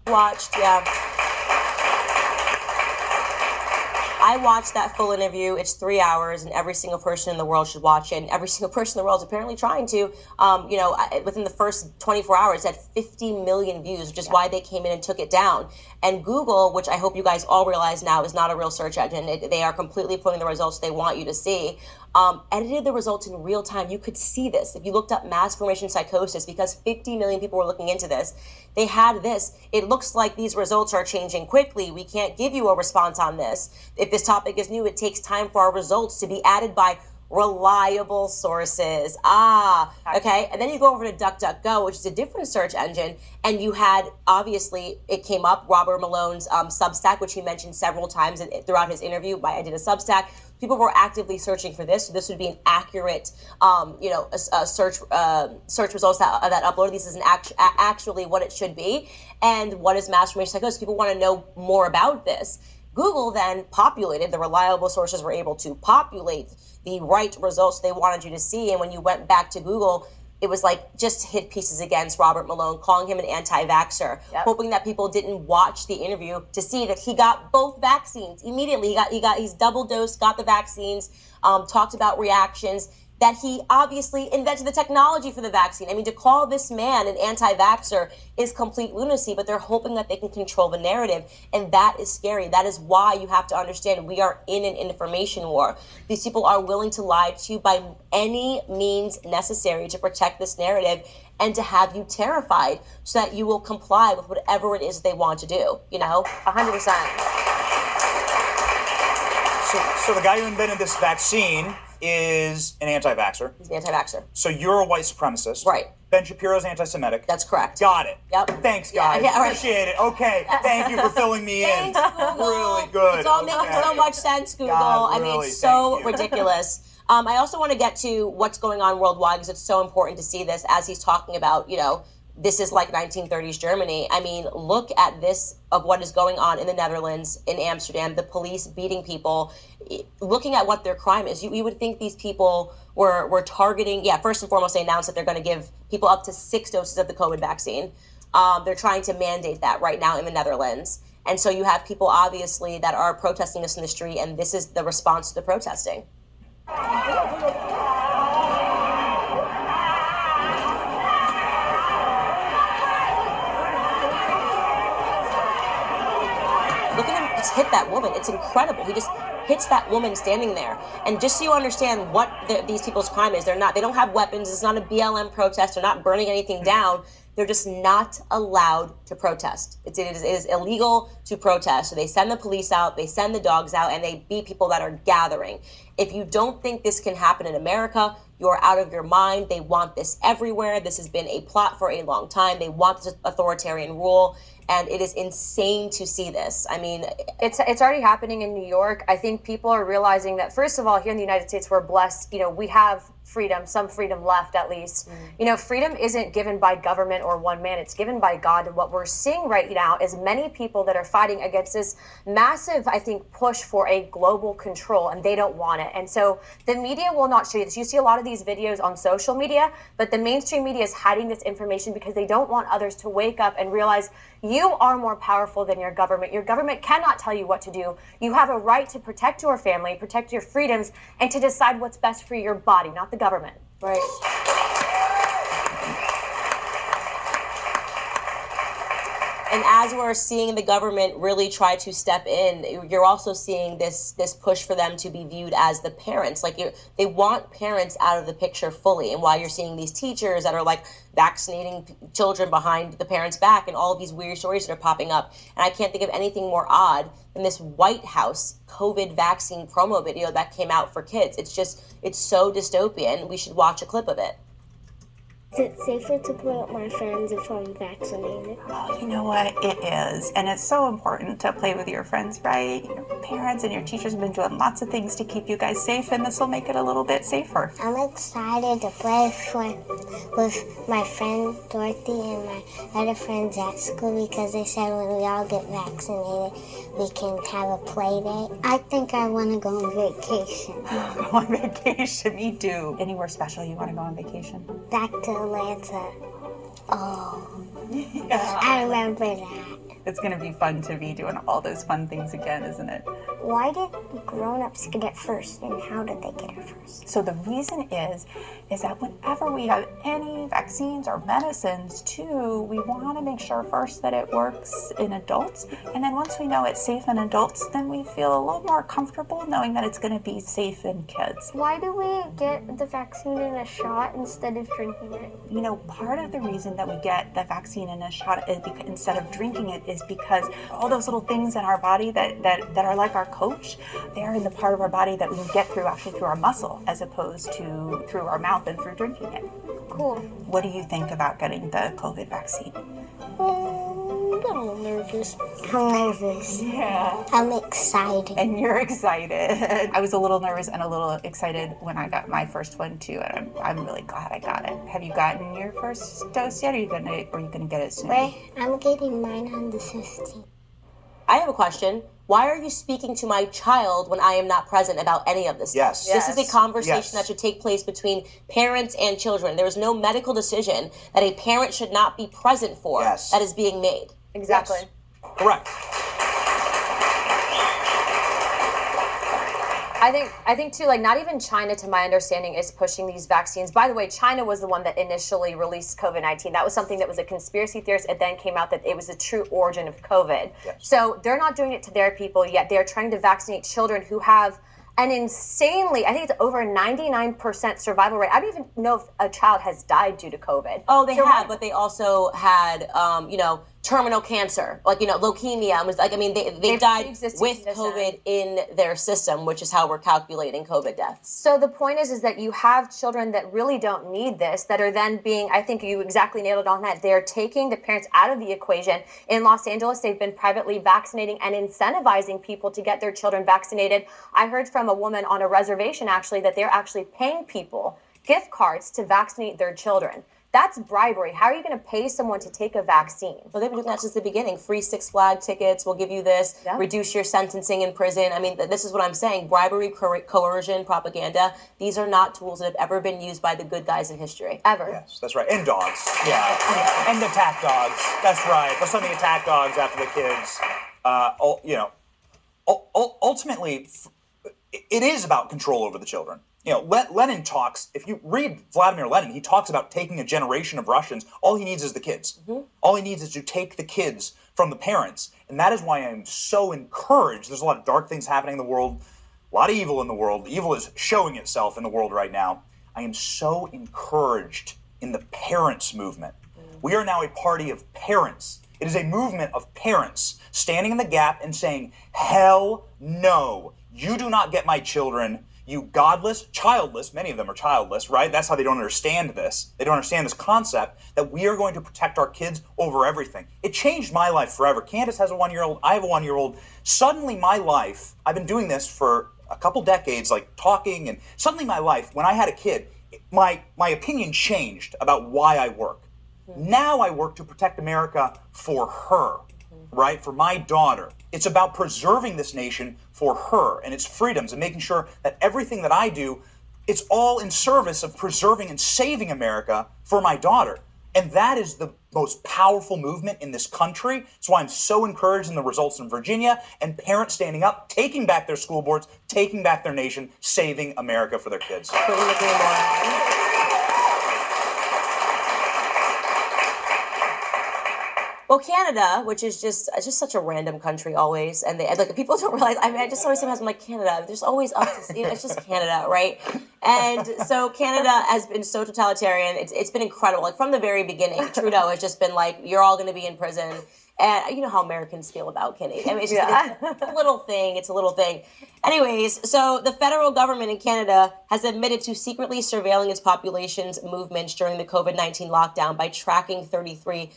Watched, yeah. I watched that full interview. It's 3 hours, and every single person in the world should watch it. And every single person in the world is apparently trying to. Within the first 24 hours, it had 50 million views, which is why they came in and took it down. And Google, which I hope you guys all realize now is not a real search engine. They are completely putting the results they want you to see. Edited the results in real time. You could see this if you looked up mass formation psychosis, because 50 million people were looking into this. They had this. It looks like these results are changing quickly. We can't give you a response on this. If this topic is new, it takes time for our results to be added by reliable sources. Okay. And then you go over to DuckDuckGo, which is a different search engine, and you had, obviously, it came up, Robert Malone's Substack, which he mentioned several times throughout his interview. I did a Substack. People were actively searching for this, so this would be an accurate, search results that uploaded. This is actually what it should be. And what is mass formation psychosis? People want to know more about this. Google then populated, the reliable sources were able to populate the right results they wanted you to see. And when you went back to Google, it was like just hit pieces against Robert Malone, calling him an anti-vaxxer, hoping that people didn't watch the interview to see that he got both vaccines immediately. He's double dosed, got the vaccines, talked about reactions, that he obviously invented the technology for the vaccine. I mean, to call this man an anti-vaxxer is complete lunacy, but they're hoping that they can control the narrative. And that is scary. That is why you have to understand we are in an information war. These people are willing to lie to you by any means necessary to protect this narrative and to have you terrified so that you will comply with whatever it is they want to do, 100%. So the guy who invented this vaccine is an anti-vaxxer. He's an anti-vaxxer. So you're a white supremacist. Right. Ben Shapiro's anti-Semitic. That's correct. Got it. Yep. Thanks, guys. Yeah, right. Appreciate it. Okay. Thank you for filling me in. Thanks, Google. Really good. It's all making so much sense, Google. God, really, I mean, it's so thank you. ridiculous. I also want to get to what's going on worldwide because it's so important to see this as he's talking about, this is like 1930s Germany. I mean, look at this of what is going on in the Netherlands, in Amsterdam, the police beating people, looking at what their crime is. You would think these people were targeting, first and foremost, they announced that they're going to give people up to 6 doses of the COVID vaccine. They're trying to mandate that right now in the Netherlands. And so you have people, obviously, that are protesting this in the street, and this is the response to the protesting. Look at him just hit that woman. It's incredible. He just hits that woman standing there. And just so you understand what these people's crime is, they don't have weapons. It's not a BLM protest. They're not burning anything down. They're just not allowed to protest. It is illegal to protest. So they send the police out, they send the dogs out, and they beat people that are gathering. If you don't think this can happen in America, you're out of your mind. They want this everywhere. This has been a plot for a long time. They want this authoritarian rule. And it is insane to see this. I mean, it's already happening in New York. I think people are realizing that, first of all, here in the United States, we're blessed. We have freedom, some freedom left at least. Freedom isn't given by government or one man. It's given by God. And what we're seeing right now is many people that are fighting against this massive, I think, push for a global control, and they don't want it. And so the media will not show you this. You see a lot of these videos on social media, but the mainstream media is hiding this information because they don't want others to wake up and realize you are more powerful than your government. Your government cannot tell you what to do. You have a right to protect your family, protect your freedoms, and to decide what's best for your body, not the government. Right. And as we're seeing the government really try to step in, you're also seeing this push for them to be viewed as the parents. Like they want parents out of the picture fully. And why you're seeing these teachers that are like vaccinating children behind the parents' back and all of these weird stories that are popping up. And I can't think of anything more odd than this White House COVID vaccine promo video that came out for kids. It's so dystopian. We should watch a clip of it. Is it safer to play with my friends if I'm vaccinated? Oh, you know what? It is. And it's so important to play with your friends, right? Your parents and your teachers have been doing lots of things to keep you guys safe, and this will make it a little bit safer. I'm excited to play with my friend Dorothy and my other friends at school because they said when we all get vaccinated, we can have a play day. I think I want to go on vacation. Go on vacation. Me too. Anywhere special you want to go on vacation? Back to Atlanta. Oh, I remember that. It's going to be fun to be doing all those fun things again, isn't it? Why did grown-ups get it first, and how did they get it first? So the reason is that whenever we have any vaccines or medicines too, we want to make sure first that it works in adults. And then once we know it's safe in adults, then we feel a little more comfortable knowing that it's going to be safe in kids. Why do we get the vaccine in a shot instead of drinking it? You know, part of the reason that we get the vaccine in a shot is instead of drinking it is because all those little things in our body that are like our coach, they're in the part of our body that we can get through actually through our muscle as opposed to through our mouth and through drinking it. Cool. What do you think about getting the COVID vaccine? I'm a little nervous. I'm nervous. Yeah. I'm excited. And you're excited. I was a little nervous and a little excited when I got my first one too, and I'm really glad I got it. Have you gotten your first dose yet? Or are you gonna get it soon? I'm getting mine on the 15th. I have a question. Why are you speaking to my child when I am not present about any of this stuff? Yes. This is a conversation Yes. that should take place between parents and children. There is no medical decision that a parent should not be present for Yes. that is being made. Exactly. Yes. Correct. I think too, like not even China, to my understanding, is pushing these vaccines. By the way, China was the one that initially released COVID-19. That was something that was a conspiracy theorist. It then came out that it was the true origin of COVID. Yes. So they're not doing it to their people yet. They're trying to vaccinate children who have an insanely, I think it's over 99% survival rate. I don't even know if a child has died due to COVID. Oh, they have, but they also had, terminal cancer, leukemia. And was like, I mean, they died pre-existing with condition. COVID in their system, which is how we're calculating COVID deaths. So the point is that you have children that really don't need this, that are then being, I think you exactly nailed it on that. They're taking the parents out of the equation. In Los Angeles, they've been privately vaccinating and incentivizing people to get their children vaccinated. I heard from a woman on a reservation, actually, that they're actually paying people gift cards to vaccinate their children. That's bribery. How are you going to pay someone to take a vaccine? Well, they've been doing that since the beginning. Free Six Flags tickets, we'll give you this, reduce your sentencing in prison. I mean, this is what I'm saying. Bribery, coercion, propaganda, these are not tools that have ever been used by the good guys in history. Ever. Yes, that's right. And dogs. Yeah. And attack dogs. That's right. Let's let me attack dogs after the kids. Ultimately, it is about control over the children. You know, Lenin talks, if you read Vladimir Lenin, he talks about taking a generation of Russians. All he needs is the kids. Mm-hmm. All he needs is to take the kids from the parents. And that is why I'm so encouraged. There's a lot of dark things happening in the world, a lot of evil in the world. The evil is showing itself in the world right now. I am so encouraged in the parents movement. Mm-hmm. We are now a party of parents. It is a movement of parents standing in the gap and saying, hell no, you do not get my children. You godless, childless, many of them are childless, right? That's how they don't understand this. They don't understand this concept that we are going to protect our kids over everything. It changed my life forever. Candace has a 1-year-old, I have a 1-year-old. Suddenly my life, I've been doing this for a couple decades, like talking, and suddenly my life, when I had a kid, my opinion changed about why I work. Now I work to protect America for her, right? For my daughter. It's about preserving this nation for her and its freedoms and making sure that everything that I do, it's all in service of preserving and saving America for my daughter. And that is the most powerful movement in this country. That's why I'm so encouraged in the results in Virginia and parents standing up, taking back their school boards, taking back their nation, saving America for their kids. Couldn't agree more. Well, Canada, which is just such a random country always, and people don't realize. I mean, I just always sometimes I'm like Canada. There's always up to it's just Canada, right? And so Canada has been so totalitarian. It's been incredible. Like from the very beginning, Trudeau has just been like, you're all going to be in prison. And you know how Americans feel about Canada. I mean, it's a little thing. It's a little thing. Anyways, so the federal government in Canada has admitted to secretly surveilling its population's movements during the COVID-19 lockdown by tracking 33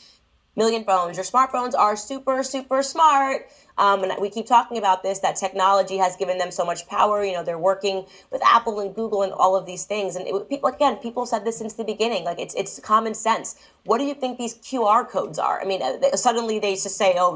million phones. Your smartphones are super, super smart. And we keep talking about this, that technology has given them so much power. They're working with Apple and Google and all of these things. And people said this since the beginning. Like, it's common sense. What do you think these QR codes are? I mean, suddenly they just say, oh,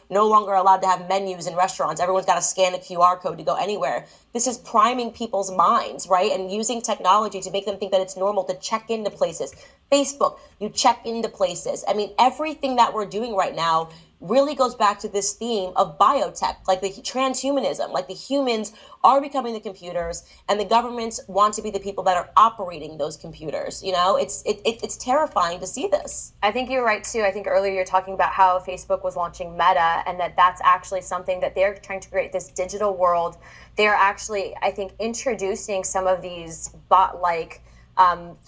no longer allowed to have menus in restaurants. Everyone's got to scan a QR code to go anywhere. This is priming people's minds, right? And using technology to make them think that it's normal to check into places. Facebook, you check into places. I mean, everything that we're doing right now really goes back to this theme of biotech, like the transhumanism, like the humans are becoming the computers and the governments want to be the people that are operating those computers. It's terrifying to see this. I think you're right too. I think earlier you're talking about how Facebook was launching Meta and that's actually something that they're trying to create, this digital world. They're actually, I think, introducing some of these bot-like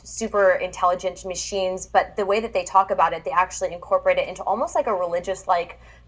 super intelligent machines, but the way that they talk about it, they actually incorporate it into almost like a religious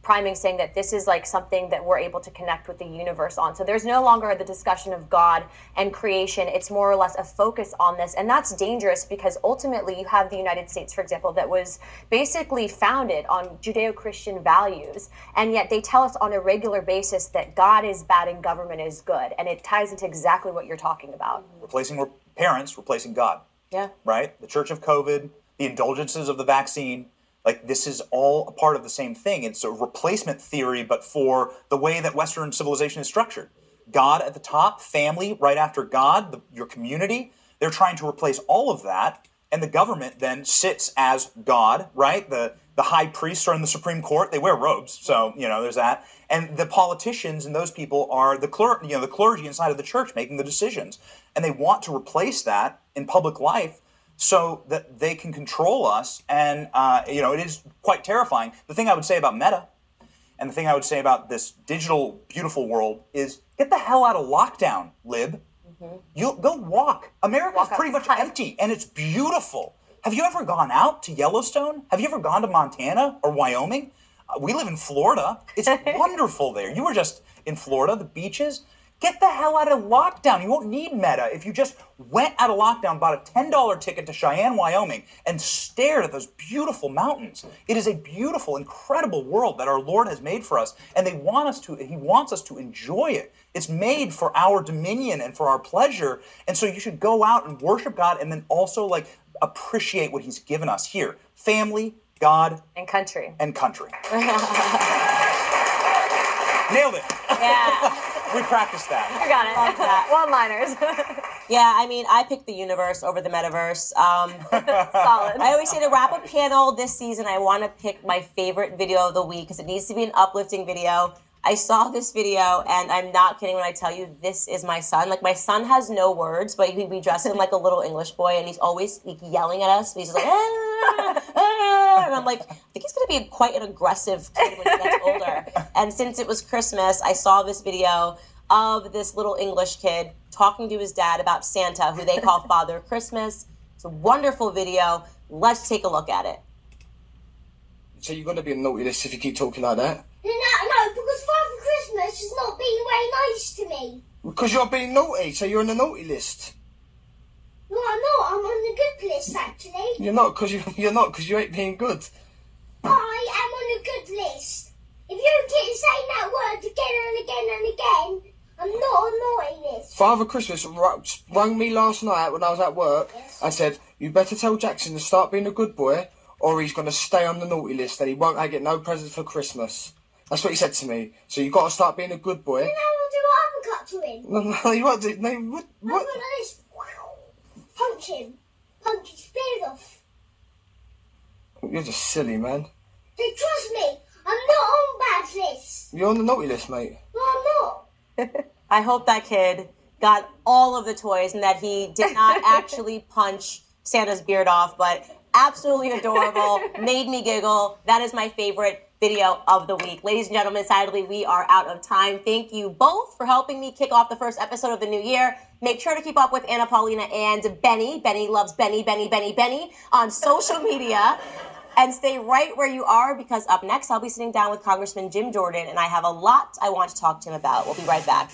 priming, saying that this is like something that we're able to connect with the universe on. So there's no longer the discussion of God and creation. It's more or less a focus on this. And that's dangerous because ultimately you have the United States, for example, that was basically founded on Judeo-Christian values. And yet they tell us on a regular basis that God is bad and government is good. And it ties into exactly what you're talking about. Replacing parents, replacing God. Yeah. Right? The Church of COVID, the indulgences of the vaccine, like this is all a part of the same thing. It's a replacement theory, but for the way that Western civilization is structured. God at the top, family right after God, your community. They're trying to replace all of that, and the government then sits as God, right? The high priests are in the Supreme Court. They wear robes, so there's that. And the politicians and those people are the clergy inside of the church making the decisions, and they want to replace that in public life so that they can control us. And it is quite terrifying. The thing I would say about Meta, and the thing I would say about this digital beautiful world is get the hell out of lockdown, lib. You'll go walk. America's pretty much empty, and it's beautiful. Have you ever gone out to Yellowstone? Have you ever gone to Montana or Wyoming? We live in Florida. It's wonderful there. You were just in Florida, the beaches. Get the hell out of lockdown. You won't need Meta if you just went out of lockdown, bought a $10 ticket to Cheyenne, Wyoming, and stared at those beautiful mountains. It is a beautiful, incredible world that our Lord has made for us, and He wants us to enjoy it. It's made for our dominion and for our pleasure, and so you should go out and worship God and then also appreciate what He's given us here. Family, God, and country. Nailed it. Yeah. We practiced that. You got it. Love that. One-liners. Yeah, I mean, I picked the universe over the metaverse. Solid. I always say to wrap a panel this season, I want to pick my favorite video of the week because it needs to be an uplifting video. I saw this video, and I'm not kidding when I tell you this is my son. Like, my son has no words, but we dress him like a little English boy, and he's always yelling at us. He's just like, and I'm like, I think he's going to be quite an aggressive kid when he gets older. And since it was Christmas, I saw this video of this little English kid talking to his dad about Santa, who they call Father Christmas. It's a wonderful video. Let's take a look at it. So you're going to be a naughty list if you keep talking like that? No, because Father Christmas is not being very nice to me. Because you're being naughty, so you're on the naughty list. No, I'm not. I'm on the good list, actually. You're not, because you ain't being good. I am on the good list. If you keep saying that word again and again and again, I'm not on naughty list. Father Christmas rang me last night when I was at work and said, you better tell Jackson to start being a good boy or he's going to stay on the naughty list and he won't get no presents for Christmas. That's what he said to me. So you got to start being a good boy. Then I will do an uppercut to him. No, you won't do. No, what? I'm going to this. Punch him. Punch his beard off. You're just silly, man. Then trust me, I'm not on bad list. You're on the naughty list, mate. No, I'm not. I hope that kid got all of the toys and that he did not actually punch Santa's beard off, but absolutely adorable, made me giggle. That is my favorite video of the week. Ladies and gentlemen, sadly, we are out of time. Thank you both for helping me kick off the first episode of the new year. Make sure to keep up with Anna Paulina and Benny. Benny loves Benny on social media. And stay right where you are because up next, I'll be sitting down with Congressman Jim Jordan, and I have a lot I want to talk to him about. We'll be right back.